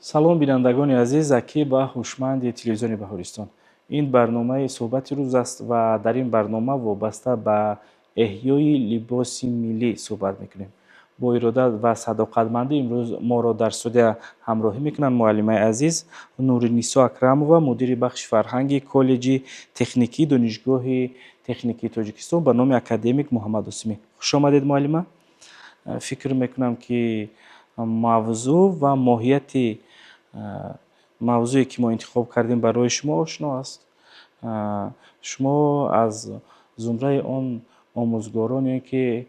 салом бинандагони азиз, закӣ ба ҳушманди телевизиони Баҳористон. Ин барномаи суҳбати рӯз аст ва дар ин барнома вобаста ба эҳёи либоси миллӣ суҳбат мекунем. Бо ирода ва садоқатмандӣ имрӯз моро дар студия ҳамроҳӣ мекунанд муаллимаи азиз Нуринисо Акрамова, мудири бахши фарҳанги коллеҷи техникии донишгоҳи техникии Тоҷикистон ба номи академик Муҳаммад Осимӣ. Хуш омадед муаллима. Фикр мекунам ки мавзӯъ ва моҳияти мавзӯе ки мо интихоб кардем барои шумо ошно аст. Шумо аз зумраи он омӯзгороне ки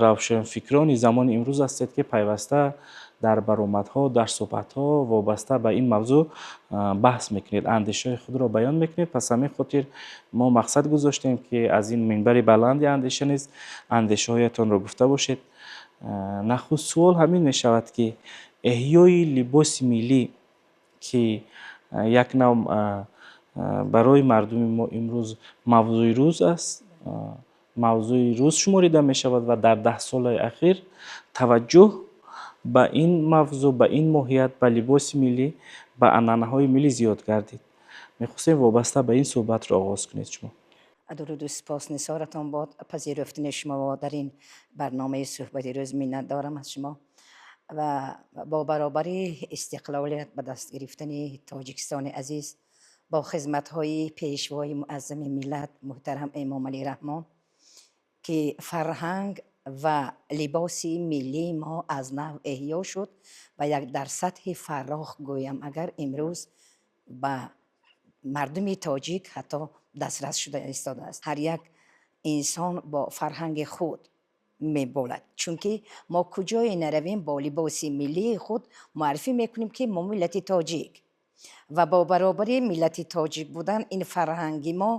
равшанфикрони замони имрӯз ҳастед ки пайваста дар баромадҳо, дар суҳбатҳо вобаста ба ин мавзӯъ баҳс мекунед, андешаҳои худро баён мекунед. Пас ҳамин хотир мо мақсад гузоштем ки аз ин минбари баланди андеша низ андешаҳоятонро гуфта бошед. нахуст суол ҳамин мешавад ки эҳёи либоси миллӣ ки як нав барои мардуми мо имрӯз мавзӯи рӯз аст, мавзӯи рӯз шуморида мешавад ва дар 10 солаи ахир таваҷҷӯҳ ба ин мавзӯъ, ба ин моҳият, ба либоси миллӣ, ба анъанаҳои миллӣ зиёд гардид. мехостем вобаста ба ин суҳбатро оғоз кунед шумо. дуруду сипос нисоратон бод пазируфтани шумо дар ин барномаи суҳбати рӯз миннат дорам аз шумо ва бо баробари истиқлолият ба даст гирифтани тоҷикистони азиз бо хизматҳои пешвои муаззами миллат муҳтарам Эмомалӣ Раҳмон ки фарҳанг ва либоси миллии мо аз нав эҳьё шуд ва як дар сатҳи фарроғ гӯям агар имрӯз ба мардуми тоҷик ҳатто дастрас шуда истодааст. ҳар як инсон бо фарҳанги худ меболад, чунки мо куҷое наравем бо либоси миллии худ муаррифӣ мекунем ки мо миллати тоҷик ва бо баробари миллати тоҷик будан ин фарҳанги мо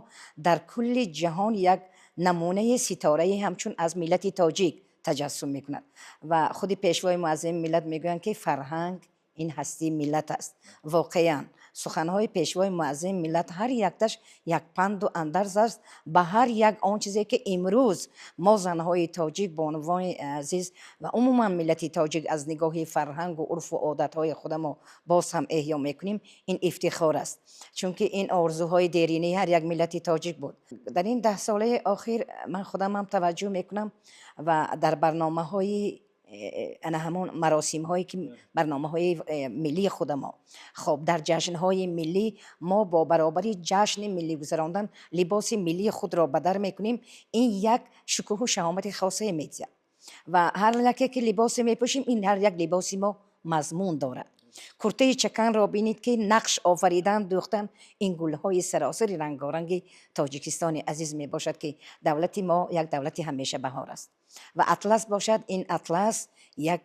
дар кулли ҷаҳон як намунаи ситораи ҳамчун аз миллати тоҷик таҷассум мекунад ва худи пешвои муаззами миллат мегӯянд ки фарҳанг ин ҳастии миллат аст. воқеан суханҳои пешвои муаззами миллат ҳар якташ як панду андарз аст ба ҳар як он чизе ки имрӯз мо занҳои тоҷик бо унвони азиз ва умуман миллати тоҷик аз нигоҳи фарҳангу урфу одатҳои худамо боз ҳам эҳьё мекунем. ин ифтихор аст, чунки ин орзуҳои деринии ҳар як миллати тоҷик буд. дар ин 10 солаи охир ман худамам таваҷҷӯҳ мекунам ва дар барномаҳои ана ҳамон маросимҳое ки барномаҳои миллии худамо хоб дар ҷашнҳои миллӣ мо бо баробари ҷашни миллӣ гузарондан либоси миллии худро ба дар мекунем. ин як шукӯҳу шаҳомати хосае медиҳад ва ҳар лаке ки либосе мепӯшем ин ҳар як либоси мо мазмун дорад. куртаи чаканро бинед ки нақш офаридан дӯхтан ин гулҳои саросири рангоранги тоҷикистони азиз мебошад ки давлати мо як давлати ҳамешабаҳор аст ва атлас бошад. ин атлас як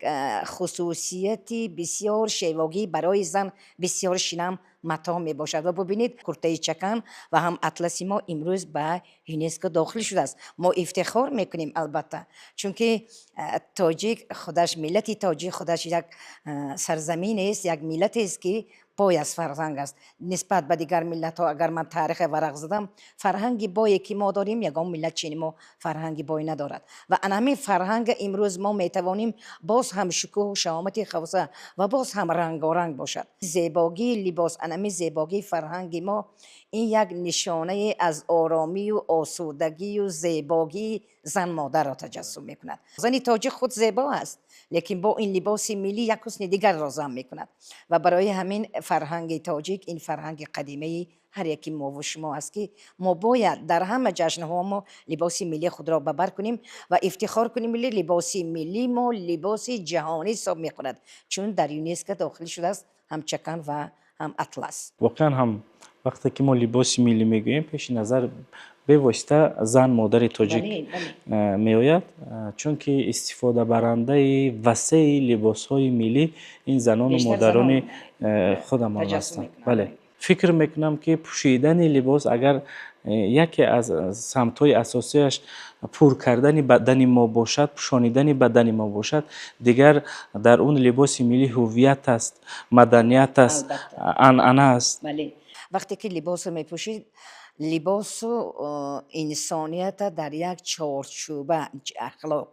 хусусияти бисёр шевогӣ барои зан бисёр шинам матоъ мебошад ва бубинед куртаи чакан ва ҳам атласи мо имрӯз ба ЮНЕСКО дохил шудааст. мо ифтихор мекунем албатта, чунки тоҷик худаш миллати тоҷик худаш як сарзаминест, як миллатест ки бой аз фарҳанг аст. нисбат ба дигар миллатҳо агар ман таърихи варақ задам, фарҳанги бое ки мо дорем ягон миллат чини мо фарҳанги бой надорад ва ана ҳамин фарҳанга имрӯз мо метавонем боз ҳам шукӯҳу шаҳомати хоса ва боз ҳам рангоранг бошад. зебогии либос, ана ҳамин зебогии фарҳанги мо ин як нишонае аз оромию осудагию зебогии зан модарро таҷассум мекунад. зани тоҷик худ зебо аст, лекин бо ин либоси миллӣ як ҳусни дигарро зам мекунад ва барои ҳамин фарҳанги тоҷик ин фарҳанги қадимаи ҳар яки мову шумо аст ки мо бояд дар ҳама ҷашнҳо мо либоси миллии худро ба бар кунем ва ифтихор кунем ки либоси миллии мо либоси ҷаҳонӣ ҳисоб мехӯрад, чун дар ЮНЕСКО дохил шудааст ҳам чакан ва ҳам атлас. воқеан ҳам вақте ки мо либоси миллӣ мегӯем пеши назар бевосита зан модари тоҷик меояд, чунки истифодабарандаи васеи либосҳои миллӣ ин занону модарони худамон ҳастанд. бале, фикр мекунам ки пӯшидани либос агар яке аз самтҳои асосияш пур кардани бадани мо бошад, пӯшонидани бадани мо бошад, дигар дар он либоси миллӣ ҳуввият аст, маданият аст, анъана аст. вақте ки либосро мепӯшид, либосу инсонията дар як чорчӯба ахлоқ,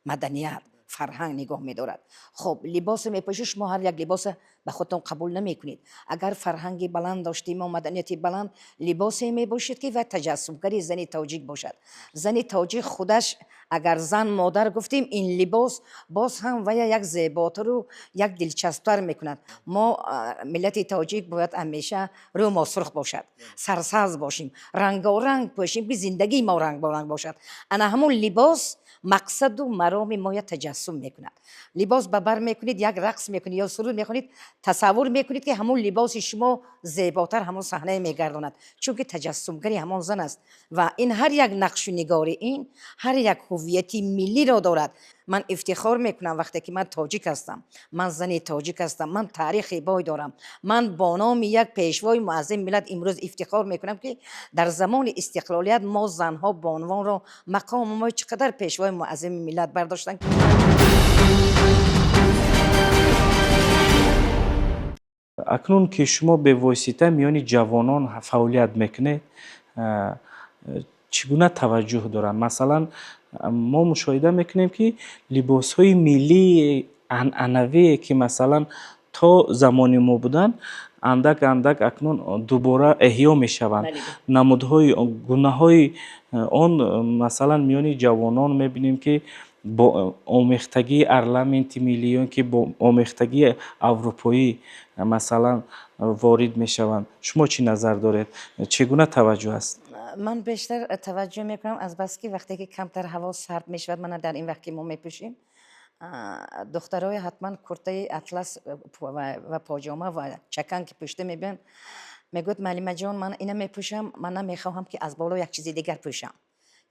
маданият, фарҳанг нигоҳ медорад. хоб либосе мепӯшед, шумо ҳар як либоса به خودتون قبول نمی کنید. اگر فرهنگی بلند داشتیم و مدنیتی بلند، لباسی می باشید که و تجسمگری زنی تاجیک باشد. زنی تاجیک خودش اگر زن مادر گفتیم این لباس باز هم و یک زیباتر و یک دلچسبتر میکند. ما ملت تاجیک باید همیشه رو ما سرخ باشد، سرسبز باشیم، رنگارنگ باشیم که زندگی ما رنگ با رنگ باشد. انا همون لباس مقصد و مرام ما تجسم میکند. لباس ببر میکنید، یک رقص میکنید یا سرود میکنید، تصور میکنید که همون لباس شما زیباتر همون صحنه میگرداند، چون که تجسمگری همون زن است و این هر یک نقش و نگار این هر یک هویتی ملی را دارد. من افتخار میکنم وقتی که من تاجیک هستم، من زن تاجیک هستم، من تاریخی بای دارم، من با نام یک پیشوای معظم ملت امروز افتخار میکنم که در زمان استقلالیت ما زنها با عنوان را مقام ما چقدر پیشوای معظم ملت برداشتن. اکنون که شما به واسطه میان جوانان فعالیت میکنید، چگونه توجه دارن؟ مثلا ما مشاهده میکنیم که لباس های ملی عنعنوی که مثلا تا زمان ما بودن اندک اندک اکنون دوباره احیا میشوند. نمودهای گونه های آن مثلا میان جوانان میبینیم که با آمیختگی ارلمنت میلیون که با آمیختگی اروپایی مثلا وارد میشوند. شما چی نظر دارید؟ چگونه توجه است؟ من بیشتر توجه میکنم از بس که وقتی که کمتر هوا سرد میشود، من در این وقت که ما میپوشیم دخترای حتما کرته اطلس و پاجامه و چکن که پوشته میبین، میگوید معلمه جان من اینا میپوشم، من نمیخواهم که از بالا یک چیز دیگر پوشم،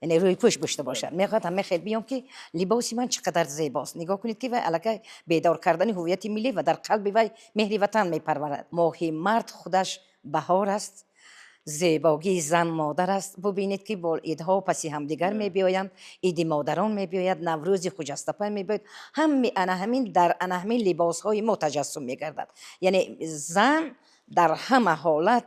یعنی روی پوش باشته باشد. میخواد همه خیلی بیام که لباسی من چقدر زیباست. نگاه کنید که وای علاقه بیدار کردن هویت ملی و در قلب وای مهر وطن میپرورد. ماهی مرد خودش بهار است، زیباگی زن مادر است. ببینید که با عیدها پسی همدیگر میبیایند، عید مادران میبیاید، نوروز خجسته میبیاید، همین در همین لباس های ما تجسم میگردد. یعنی زن در همه حالت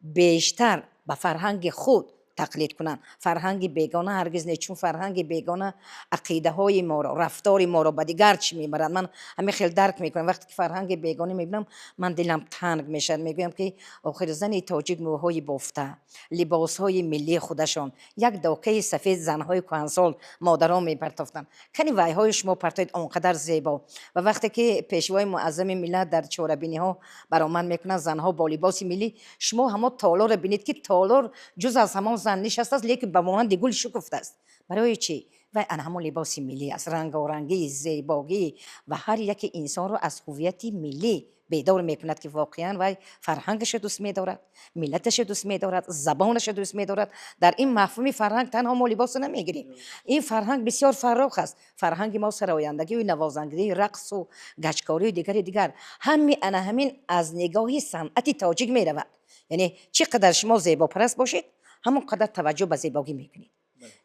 بیشتر به فرهنگ خود تقلید کنن. فرهنگ بیگانه هرگز نه، چون فرهنگ بیگانه عقیده های ما را، رفتار ما را به دیگر چی میبرد. من همه خیلی درک میکنم وقتی که فرهنگ بیگانه میبینم من دلم تنگ میشد. میگویم که آخر زن تاجیک موهای بافته، لباس های ملی خودشان، یک داکه سفید زنهای کهنسال مادران میپرتافتن. کنی وای های شما پرتاید آنقدر زیبا. و وقتی که پیشوای معظم ملت در چاره‌بینی ها برآمد میکنن زنها با لباس ملی، شما همه تالار بینید که تالار جز از همان زن نشسته است، لیکن به مانند گل شکفته است. برای چی؟ و آن همون لباس ملی است، رنگارنگی، زیبایی و هر یک انسان رو از هویت ملی بیدار میکند که واقعا وای فرهنگش دوست میدارد، ملتش دوست میدارد، زبانش دوست میدارد. در این مفهوم فرهنگ تنها ما لباس نمیگیریم، این فرهنگ بسیار فراخ است. فرهنگ ما سرایندگی و نوازندگی، رقص و گچکاری و دیگر همین از نگاه صنعت تاجیک میرود. یعنی چقدر شما زیبا پرست باشید همون قدر توجه به زیبایی میکنید،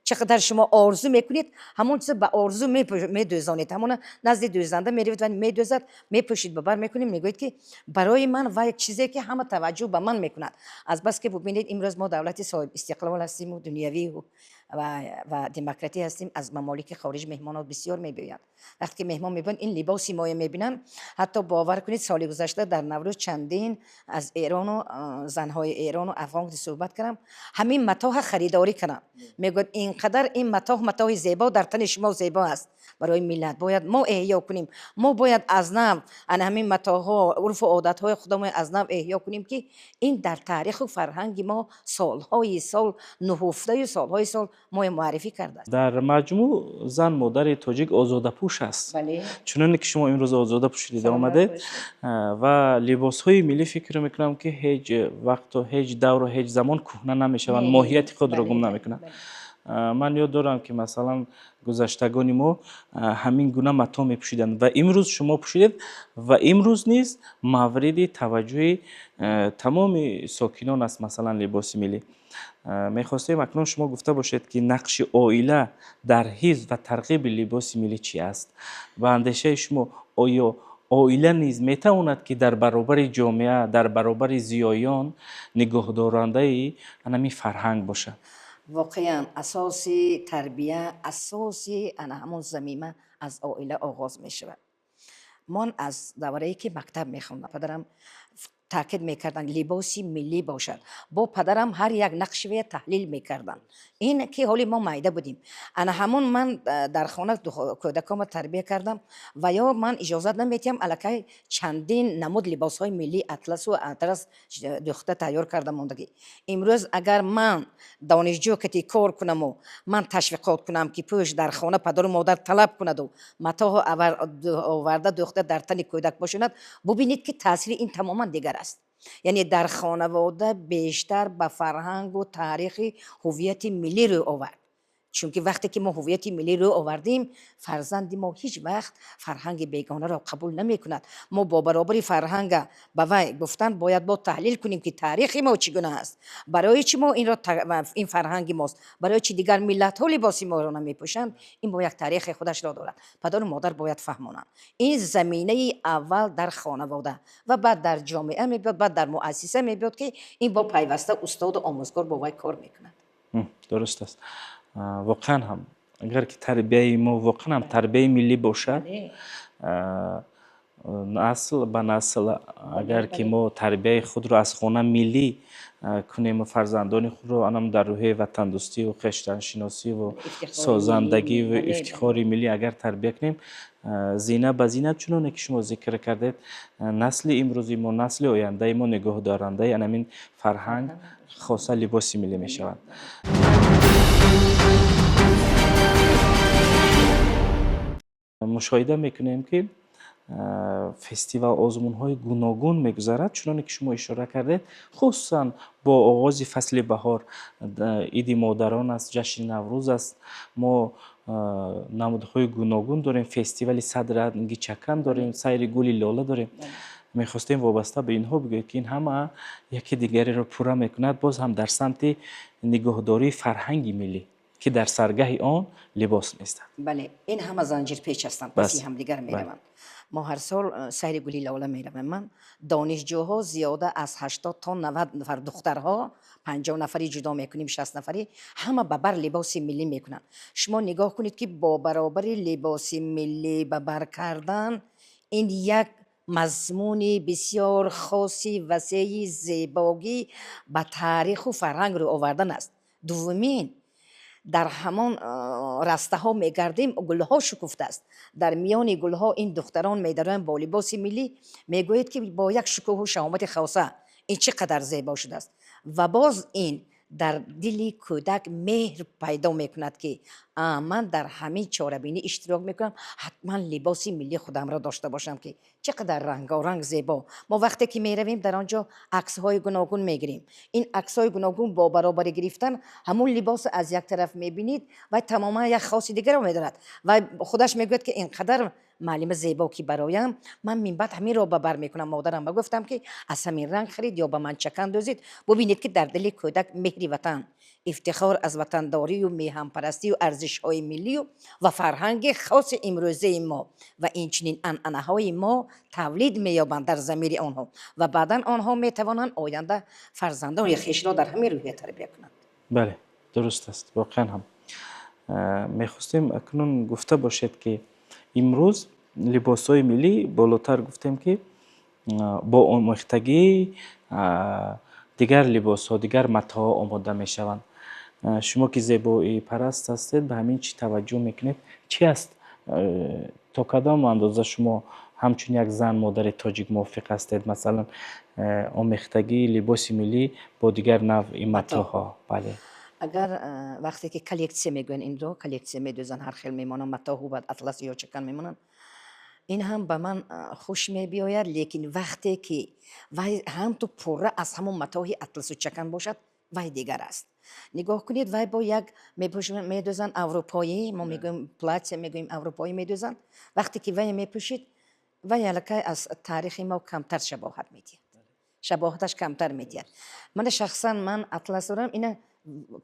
چقدر شما آرزو میکنید همون چیز به آرزو میدوزانید. همون نزد دوزنده میروید و میدوزد، میپوشید ببر میکنید، میگوید که برای من و یک چیزی که همه توجه به من میکند. از بس که ببینید امروز ما دولت صاحب استقلال هستیم و دنیوی و دموکراتی هستیم، از ممالک خارج مهمانات بسیار میبینند. وقتی که مهمان میبینن این لباسی ما میبینن، حتی باور کنید سال گذشته در نوروز چندین از ایران و زنهای ایران و افغان صحبت کردم، همین متاح خریداری کنم. میگوید اینقدر این متاح زیبا در تن شما زیبا است. برای ملت باید ما احیا کنیم، ما باید از نو همین متاح ها عرف و عادت های خودمون از نو احیا کنیم که این در تاریخ و فرهنگ ما سالهای سال نهفته سالهای سال ما معرفی کرده است. در مجموع زن مادر تاجیک آزاده پوش است. بله. چنانه که شما امروز آزاده پوشیده آمده و لباس های ملی فکر میکنم که هیچ وقت و هیچ دور و هیچ زمان کهنه نمیشوند، ماهیت خود را گم نمیکنند. من یاد دارم که مثلا گذشتگان ما همین گونه متا میپوشیدند و امروز شما پوشیدید و امروز نیز مورد توجه تمام ساکنان است. مثلا لباس ملی میخواستیم اکنون شما گفته باشید که نقش عائله در حفظ و ترغیب لباس ملی چی است و اندیشه شما آیا عائله نیز میتواند که در برابر جامعه، در برابر زیایان نگهدارنده همین فرهنگ باشد؟ واقعا اساس تربیه، اساس همون زمینه از عائله آغاز می شود. من از دوره‌ای که مکتب میخوندم پدرم تاکید میکردن لباسی ملی باشد. با پدرم هر یک نقشه تحلیل میکردن. این که حالی ما مایده بودیم. انا همون من در خانه کودکام تربیه کردم و یا من اجازه نمیتیم الکی چندین نمود لباس های ملی اطلس و اطلس دختر تیار کردم موندگی. امروز اگر من دانشجو که کار کنم و من تشویقات کنم که پوش در خانه پدر و مادر طلب کند و متاع آورده دختر در تن کودک باشند، ببینید که تاثیر این تماما دیگر است. یعنی در خانواده بیشتر به فرهنگ و تاریخ هویت ملی رو آورد. چون که وقتی که ما هویت ملی رو آوردیم، فرزند ما هیچ وقت فرهنگ بیگانه را قبول نمی کند. ما با برابری فرهنگ به وی گفتن باید با تحلیل کنیم که تاریخ ما چگونه است، برای چی ما این را این فرهنگ ماست، برای چی دیگر ملت ها لباس ما را نمی پوشند. این با یک تاریخ خودش را دارد. پدر و مادر باید فهمونند. این زمینه اول در خانواده و بعد در جامعه می بیاد، بعد در مؤسسه می بیاد که این با پیوسته استاد و آموزگار با وی کار میکند. درست است. واقعا هم اگر که تربیه ما واقعا هم تربیه ملی باشد، نسل به نسل اگر که ما تربیه خود را از خانه ملی کنیم و فرزندان خود را آنم در روح وطن دوستی و خویشتن شناسی و سازندگی و افتخار ملی اگر تربیه کنیم، زینه به زینه چنانه که شما ذکر کردید، نسل امروزی ما، نسل آینده ما نگاه دارنده همین فرهنگ خاصه لباس ملی می شود. مشاهده میکنیم که فستیوال آزمون های گوناگون میگذرد، چنانه که شما اشاره کردید، خصوصا با آغاز فصل بهار، عید مادران است، جشن نوروز است، ما نمودهای گوناگون داریم، فستیوال صد رنگی چکن داریم، سیر گل لاله داریم. میخواستیم وابسته به اینها بگوید که این همه یکی دیگری را پوره میکند، باز هم در سمت نگهداری فرهنگ ملی که در سرگه آن لباس نیست. بله، این همه زنجیر پیچ هستند، پسی هم دیگر میروند. ما هر سال سیر گلی لاله میرویم. من دانشجوها زیاده از 80 تا 90 نفر دخترها 50 نفری جدا میکنیم، 60 نفری، همه به بر لباس ملی میکنن. شما نگاه کنید که با برابری لباس ملی به بر کردن، این یک مضمون بسیار خاصی وسیع زیبایی به تاریخ و فرهنگ رو آوردن است. دومین، در همان رسته ها میگردیم، گل ها شکفته است. در میان گل ها این دختران میدارن با لباس ملی، میگوید که با یک شکوه و شهامت خاصه این چقدر زیبا شده است. و باز این در دل کودک مهر پیدا میکند که من در همین چاره‌بینی اشتراک میکنم، حتما لباس ملی خودم را داشته باشم که چقدر رنگارنگ زیبا. ما وقتی که میرویم در آنجا عکس های گوناگون میگیریم. این عکس های گوناگون با برابری گرفتن همون لباس از یک طرف میبینید و تماما یک خاصی دیگر رو میدارد و خودش میگوید که اینقدر معلم زیبا که برایم، من من بعد همین رو به بر میکنم. مادرم گفتم که از همین رنگ خرید یا به من چکن دوزید. ببینید که در دل کودک مهر وطن، افتخار از وطنداری و میهم پرستی و ارزش های ملی و فرهنگ خاص امروزه ما و این چنین عنعنه های ما تولید مییابند در ضمیر آنها و بعدا آنها میتوانند آینده فرزندان خویش را در همین روحیه تربیت کنند. بله، درست است. واقعا هم میخواستیم اکنون گفته باشید که امروز لباس های ملی بالاتر گفتیم که با آمیختگی دیگر لباس ها، دیگر متاع آماده می شوند. شما که زیبایی پرست هستید، به همین چی توجه میکنید؟ چی است تا کدام اندازه شما همچون یک زن مادر تاجیک موافق هستید مثلا آمیختگی لباس ملی با دیگر نوع متاع ها؟ بله. اگر وقتی که کلکسیه میگوین این رو کلکسیه میدوزن، هر خیل میمانن، متاع و بعد اطلس یا چکن میمانن، این هم به من خوش می بیاید. لیکن وقتی که وای هم تو پره از همون متاع اطلس و چکن باشد، وای دیگر است. نگاه کنید، وای با یک میدوزن اروپایی، ما میگویم پلاتس، میگویم اروپایی میدوزن. وقتی که وای میپوشید، وای الکی از تاریخ ما کمتر شباهت میدید، شباهتش کمتر میدید. من شخصا من اطلس دارم، اینه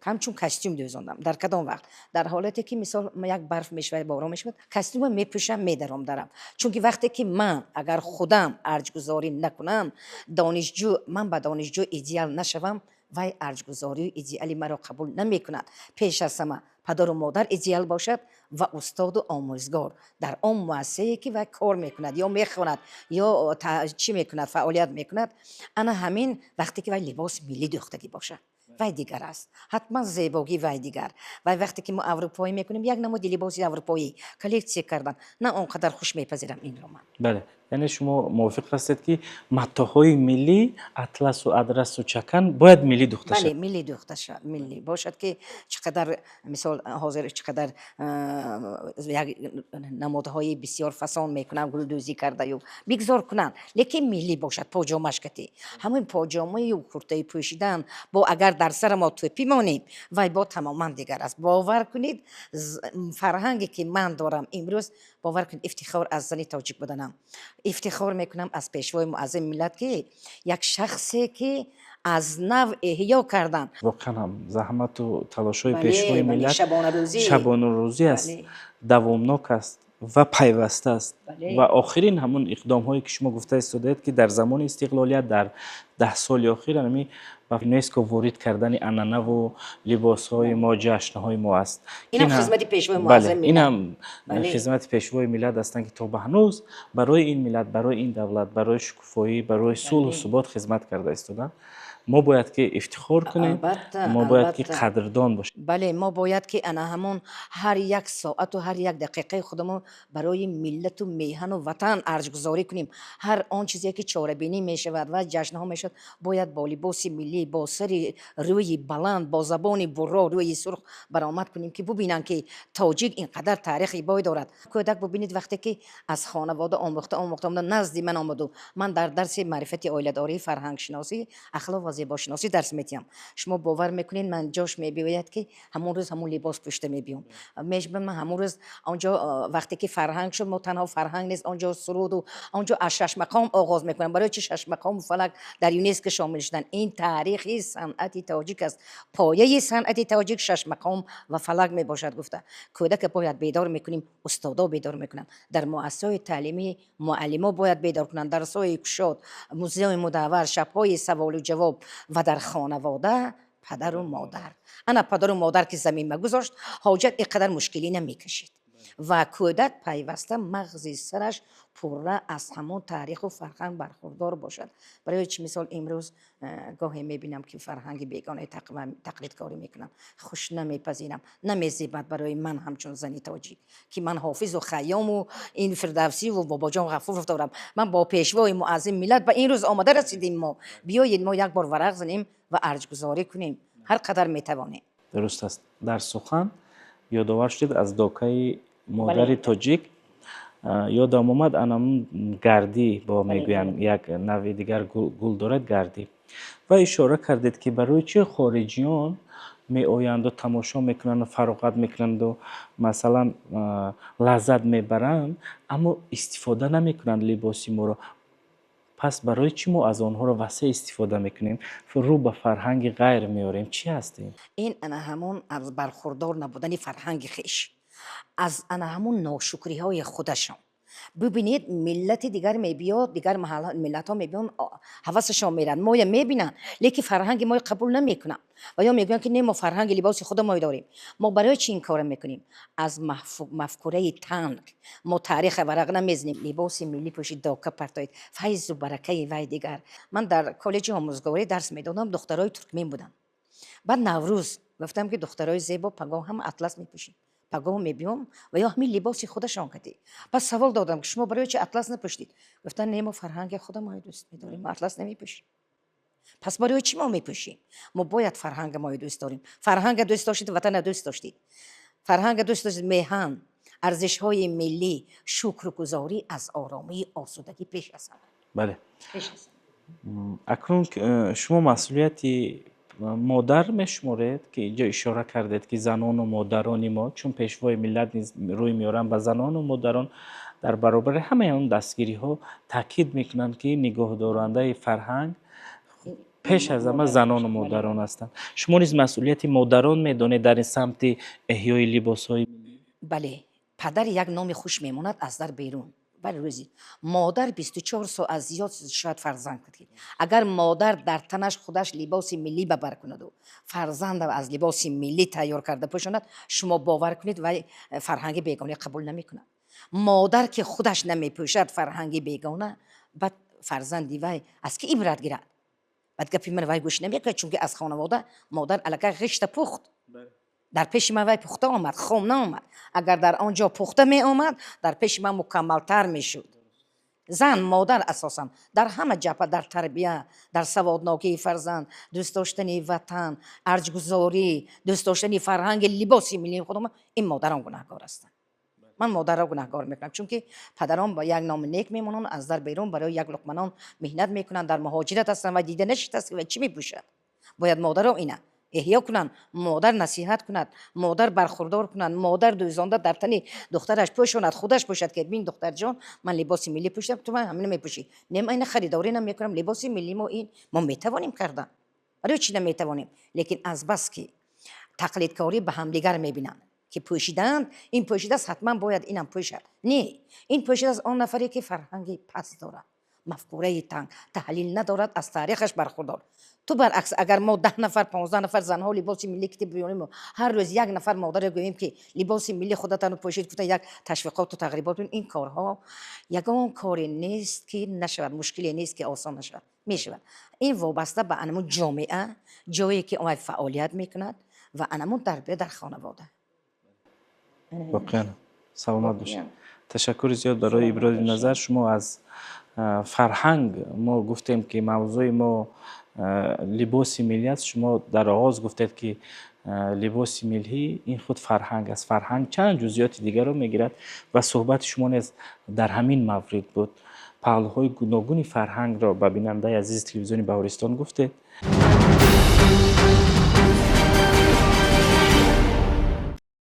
همچون کاستوم دوزاندم. در کدام وقت؟ در حالتی که مثال یک برف میشوه، باران میشوه، کاستوم میپوشم میدارم دارم. چون که وقتی که من اگر خودم ارج گذاری نکنم، دانشجو من با دانشجو ایدئال نشوم، وای ارجگذاری و ایدئالی مرا قبول نمی کند. پیش از همه پدر و مادر ایدئال باشد و استاد و آموزگار در آن مؤسسه‌ای که وای کار میکند یا میخواند یا چی میکند فعالیت میکند. انا همین وقتی که وای لباس ملی دوختگی باشد وای دیگر است. حتما زیبایی وای دیگر. و وقتی که ما اروپایی میکنیم یک نمود لباس اروپایی کلکسی کردن نه اونقدر خوش میپذیرم این رو من. بله، یعنی شما موافق هستید که متاحهای ملی اطلس و ادرس و چکن باید ملی دوخته بله شد؟ ملی دوخته شد ملی باشد که چقدر مثال حاضر چقدر یک نمادهای بسیار فسان میکنن گلدوزی کرده یا بگذار کنن لیکن ملی باشد پاجامش کتی همین پاجامه و کرته پوشیدن با اگر در سر ما توپی مانیم وای با تماما دیگر است. باور کنید فرهنگی که من دارم امروز باور کنید افتخار از زنی تاجیک بودنم افتخار میکنم از پیشوای معظم ملت که یک شخصی که از نو احیا کردن. واقعا هم زحمت و تلاش‌های بله پیشوای بله ملت شبانه روزی است، بله دوامناک است و پیوسته است. بله. و آخرین همون اقدام‌هایی که شما گفته استادید که در زمان استقلالیت در 10 سال اخیر همین با یونسکو وارد کردن عنعنه و لباس‌های ما، جشن‌های ما است. این هم خدمت پیشوای معظم بله، ملت. این هم بله. خدمت پیشوای ملت هستند که تا به هنوز برای این ملت، برای این دولت، برای شکوفایی، برای صلح و ثبات خدمت کرده استادند. ما باید که افتخار کنیم، البته ما باید که البته قدردان باشیم. بله ما باید که انا همون هر یک ساعت و هر یک دقیقه خودمون برای ملت و میهن و وطن ارزگذاری کنیم. هر آن چیزی که چاره بینی می شود و جشن ها می شود باید با لباس ملی با سر روی بلند با زبان برا روی سرخ برآمد کنیم که ببینن که تاجیک اینقدر تاریخی بای دارد. کودک ببینید وقتی که از خانواده آموخته نزد من آمد و من در درس معرفت عائله‌داری فرهنگ شناسی اخلاق و زیبا شناسی درس میدم. شما باور میکنین من جاش میبینید که همون روز همون لباس پوشیده میبینم. من همون روز آنجا وقتی که فرهنگ شد ما تنها فرهنگ نیست آنجا سرود و آنجا از شش مقام آغاز میکنم. برای چه شش مقام فلک در یونسکو شامل شدن؟ این تاریخی صنعت تاجیک است. پایه صنعت تاجیک شش مقام و فلک میباشد. گفته کودک باید بیدار میکنیم، استادا بیدار میکنن، در مؤسسات تعلیمی معلما باید بیدار کنن، درس‌های کشاد، موزه مدور، شب‌های سوال و جواب و در خانواده پدر و مادر. انا پدر و مادر که زمین گذاشت حاجت اینقدر مشکلی نمیکشید و کودک پیوسته مغز سرش پره از همون تاریخ و فرهنگ برخوردار باشد. برای چه مثال امروز گاهی میبینم که فرهنگ بیگانه تقلید کاری میکنم، خوش نمیپذیرم، نمیزیبد برای من همچون زنی تاجیک که من حافظ و خیام و این فردوسی و بابا جان غفور دارم. من با پیشوای معظم ملت به این روز آماده رسیدیم. ما بیایید ما یک بار ورق زنیم و ارزگذاری کنیم هر قدر میتوانیم. درست است. در سخن یادآور شدید از داکای مادر تاجیک. یادم آمد انم گردی با میگویم یک نوع دیگر گل دارد گردی و اشاره کردید که برای چه خارجیان می آیند و تماشا میکنند و فراغت میکنند و مثلا لذت میبرند اما استفاده نمیکنند لباسی ما را. پس برای چی ما از آنها را وسیع استفاده میکنیم رو به فرهنگ غیر میاریم؟ چی هستیم؟ این انا همون از برخوردار نبودن فرهنگ خیش، از انا همون ناشکری های خودشان. ببینید ملت دیگر میبیاد، دیگر ملت ها میبیان حواسشان میرن ما یا میبینن لیکن فرهنگ ما قبول نمیکنن و یا میگن که نه ما فرهنگ لباس خود ما داریم. ما برای چی این کار میکنیم؟ از مفکوره تنگ ما تاریخ ورق نمیزنیم. لباس ملی پوشید، داکه پرتایید، فیض و برکه وای دیگر. من در کالج آموزگاری درس میدادم، دخترای ترکمن بودن. بعد نوروز گفتم که دخترای زیبا پگاه هم اطلس میپوشید، پگاه میبینم و یا همین لباسی خودشان کردی. پس سوال دادم که شما برای چه اطلس نپوشید؟ گفتن نه ما فرهنگ خود ما دوست می‌داریم، ما اطلس نمیپوشیم. پس برای چی ما میپوشیم؟ ما باید فرهنگ ما دوست داریم. فرهنگ دوست داشتید وطن دوست داشتید، فرهنگ دوست داشتید میهن، ارزش‌های ملی، شکرگزاری از آرامی آسودگی پیش است. بله. اکنون شما مسئولیتی مادر میشمارید که اینجا اشاره کردید که زنان و مادران ما چون پیشوای ملت نیز روی میارن و زنان و مادران در برابر همه اون دستگیری ها تاکید میکنن که نگاه دارنده فرهنگ پیش از همه زنان و مادران هستند. شما نیز مسئولیت مادران میدونید در این سمت احیای لباس های؟ بله، پدر یک نام خوش میموند از در بیرون ولی روزی مادر 24 ساعت از زیاد شاید فرزند کنید. اگر مادر در تنش خودش لباس ملی ببر کند و فرزند از لباس ملی تیار کرده پوشاند، شما باور کنید و فرهنگ بیگانه قبول نمیکند. مادر که خودش نمیپوشد فرهنگ بیگانه، بعد فرزندی وای از کی عبرت گیرد؟ بعد گپی من وای گوش نمیکنه، چون که از خانواده مادر الکه غشت پخت. در پیش من وای پخته آمد، خام نآمد. اگر در آنجا پخته می آمد در پیش من مکملتر می شد. زن مادر اساسا در همه جبهه، در تربیت، در سوادناکی فرزند، دوست داشتن وطن، ارجگذاری، دوست داشتن فرهنگ لباسی ملی خودم، این مادران گناهکار هستند. من مادر را گناهکار میکنم، چون که پدران با یک نام نیک میمونن، از در بیرون برای یک لقمه نان مهنت میکنن، در مهاجرت هستن و دیده نشد است و چی میپوشد. باید مادر را اینا احیا کنن، مادر نصیحت کند، مادر برخوردار کنند، مادر دویزانده در تن دخترش پوشاند، خودش پوشد که ببین دختر جان من لباس ملی پوشیدم، تو من همین میپوشی. نیم این خریداری نمیکنم، لباس ملی ما این ما میتوانیم کردن، برای چی نمیتوانیم؟ لیکن از بس که تقلید کاری به همدیگر میبینن که پوشیدن، این پوشیده است حتما باید اینم پوشد. نه، این پوشیده از آن نفری که فرهنگی پس دارد، مفکوره تنگ، تحلیل ندارد، از تاریخش برخوردار. تو برعکس اگر ما 10 نفر 15 نفر زنها لباس ملی که بیاریم و هر روز یک نفر مادر گوییم که لباس ملی خودتان پوشید، گفتن یک تشویقات و تقریبات، این کارها یگان کاری نیست که نشود، مشکلی نیست که آسان نشود، میشود. این وابسته به انمون جامعه، جایی که آن فعالیت میکند و انمون تربیت در خانواده. واقعا سلامت باشید. تشکر زیاد برای ابراز نظر شما. از فرهنگ ما گفتیم که موضوع ما لباس ملی است. شما در آغاز گفتید که لباس ملی این خود فرهنگ است. فرهنگ چند جزئیات دیگر رو میگیرد و صحبت شما نیز در همین مورد بود. پهلوهای گوناگون فرهنگ را به بیننده عزیز تلویزیون بهارستان گفتید.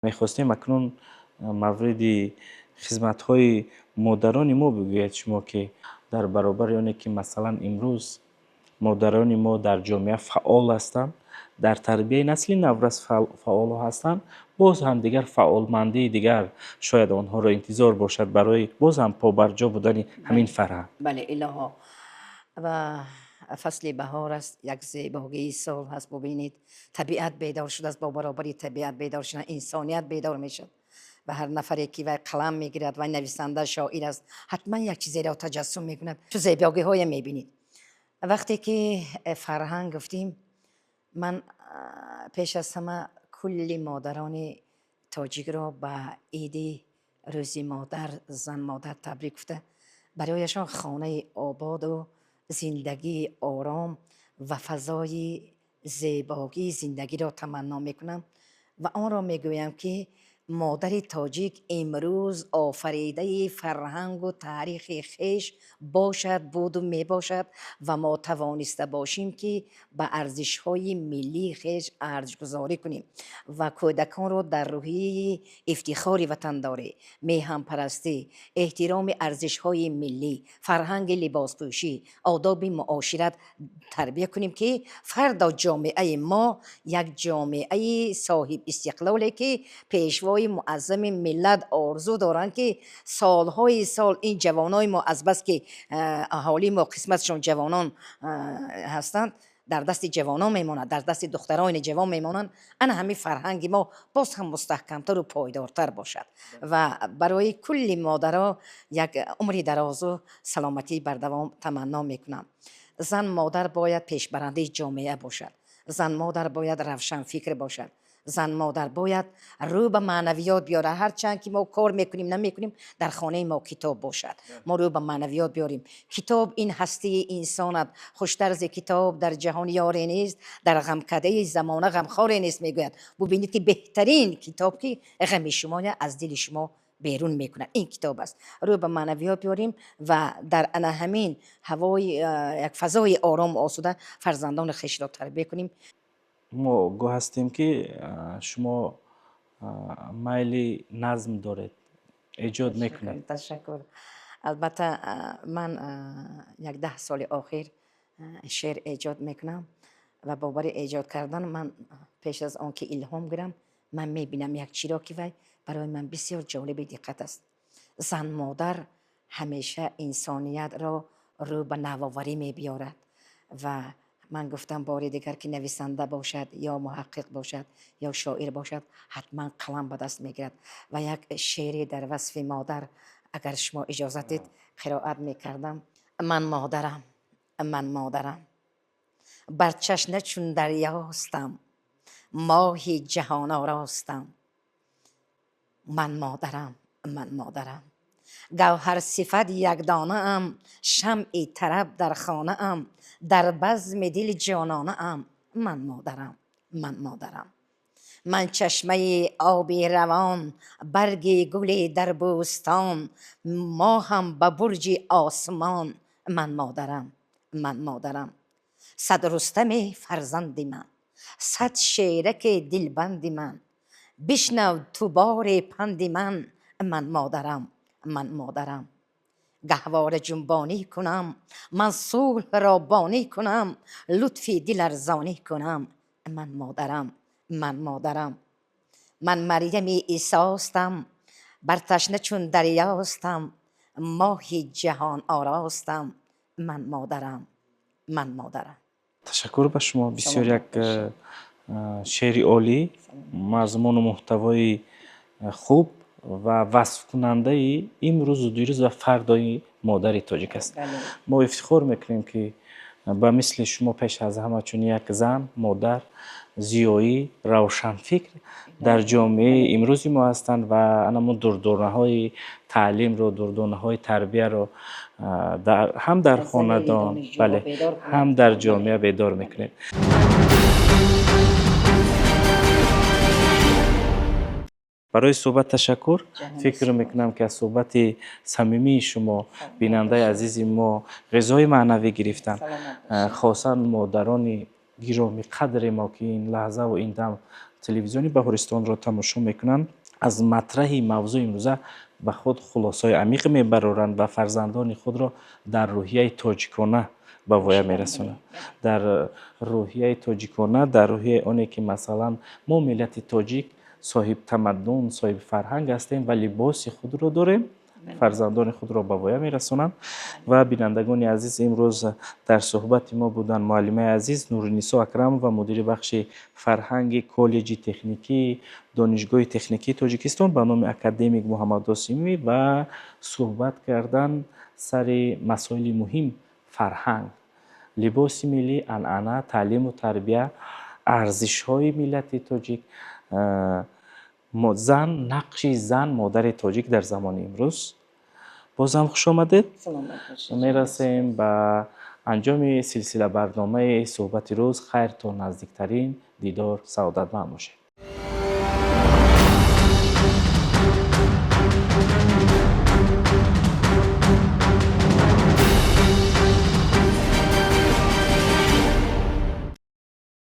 میخواستیم اکنون مورد خدمت‌های مادران ما بگوید شما که در برابر یعنی که مثلا امروز مادران ما در جامعه فعال هستند، در تربیت نسل نورس فعال هستند، باز هم دیگر فعالمندی دیگر شاید آنها را انتظار باشد برای باز هم پابرجا بودن همین فرهنگ. بله الها و فصل بهار است، یک زیبایی سال هست. ببینید طبیعت بیدار شده است، با برابری طبیعت بیدار شدن انسانیت بیدار میشد و هر نفری که وای قلم میگیرد و نویسنده شاعر است حتما یک چیزی را تجسم میکند، تو زیبایی های میبینید. وقتی که فرهنگ گفتیم، من پیش از همه کل مادران تاجیک را به عید روز مادر، زن مادر تبریک گفته، برایشان خانه آباد و زندگی آرام و فضای زیبایی زندگی را تمنا میکنم و آن را میگویم که مادر تاجیک امروز آفریده فرهنگ و تاریخ خیش باشد، بود و می باشد و ما توانسته باشیم که به ارزش های ملی خیش ارزشگذاری کنیم و کودکان را در روحیه افتخار وطنداری، میهم پرستی، احترام ارزش های ملی، فرهنگ لباس پوشی، آداب معاشرت تربیت کنیم که فردا جامعه ما یک جامعه صاحب استقلالی که پیشوای معظم ملت آرزو دارند که سالهای سال این جوانای ما از بس که اهالی ما قسمتشون جوانان هستند در دست جوانان میماند، در دست دختران جوان میمانند، انا همین فرهنگ ما باز هم مستحکمتر و پایدارتر باشد و برای کل مادرها یک عمری دراز و سلامتی بر دوام تمنا میکنم. زن مادر باید پیشبرنده جامعه باشد، زن مادر باید روشن فکر باشد، زن مادر باید رو به معنویات بیاره. هرچند که ما کار میکنیم نمیکنیم، در خانه ما کتاب باشد، ما رو به معنویات بیاریم. کتاب این هستی انسانت، خوشتر ز کتاب در جهان یاری نیست، در غمکده زمانه غمخواری نیست. میگوید ببینید که بهترین کتاب که غم شما از دل شما بیرون میکنه این کتاب است. رو به معنویات بیاریم و در انا همین هوای یک فضای آرام و آسوده فرزندان خویش را تربیت کنیم. ما گوه هستیم که شما میل نظم دارید، ایجاد میکنید. تشکر. البته من یک 10 سال آخر شعر ایجاد میکنم و باور ایجاد کردن من پیش از آن که الهام گیرم، من میبینم یک چیزی که برای من بسیار جالب دقت است. زن مادر همیشه انسانیت را رو به نوآوری می بیارد و من گفتم بار دیگر که نویسنده باشد یا محقق باشد یا شاعر باشد حتما قلم به دست میگیرد و یک شعری در وصف مادر اگر شما اجازه دید قرائت میکردم. من مادرم بر چشمه چون دریاستم، ماهی جهان آراستم. من مادرم گوهر صفت یک دانه ام، شمع طرب در خانه ام، در بزم دل جانانه ام. من مادرم من چشمه آبی روان، برگ گلی در بوستان، ماهم به برج آسمان. من مادرم صد رستم فرزند من، صد شیرک دلبند من، بشنو تو بار پند من. من مادرم گهواره جنبانی کنم، من صلح را بانی کنم، لطفی دل ارزانی کنم. من مادرم من مریم عیساستم، بر تشنه چون دریاستم، ماهی جهان آراستم. من مادرم. تشکر به شما. بسیار یک شعر عالی، مضمون و محتوای خوب و وصف کننده امروز و دیروز و فردای مادر تاجیک است. ما افتخار میکنیم که با مثل شما پیش از همه چون یک زن، مادر، زیایی، روشنفکر در جامعه امروز ما هستند و انمون دردانه های تعلیم رو، دردانه های تربیه رو هم در خاندان بله هم در جامعه بیدار میکنیم. برای صحبت تشکر. فکر میکنم که از صحبت صمیمی شما بیننده عزیز ما غذای معنوی گرفتن، خاصا مادران گرامی قدر ما که این لحظه و این دم تلویزیون بهارستان را تماشا میکنند از مطرح موضوع امروزه به خود خلاصای عمیق میبرند و فرزندان خود را در روحیه تاجیکانه به وای میرسونند. در روحیه تاجیکانه، در روحیه اونی که مثلا ما ملت تاجیک صاحب تمدن، صاحب فرهنگ هستیم و لباس خود رو داریم، فرزندان خود را به وای میرسونند. و بینندگان عزیز، امروز در صحبت ما بودن معلمه عزیز نورنیسا اکرم و مدیر بخش فرهنگ کالج تکنیکی دانشگاه تکنیکی تاجیکستان به نام اکادمیک محمد آسیمی و صحبت کردن سر مسائل مهم فرهنگ، لباس ملی، عنعنه، تعلیم و تربیه، ارزش های ملت تاجیک، نقش زن مادر تاجیک در زمان امروز. بازم خوش آمدید. میرسیم به انجام سلسله برنامه صحبت روز. خیر تا نزدیکترین دیدار، سعادتمند باشید.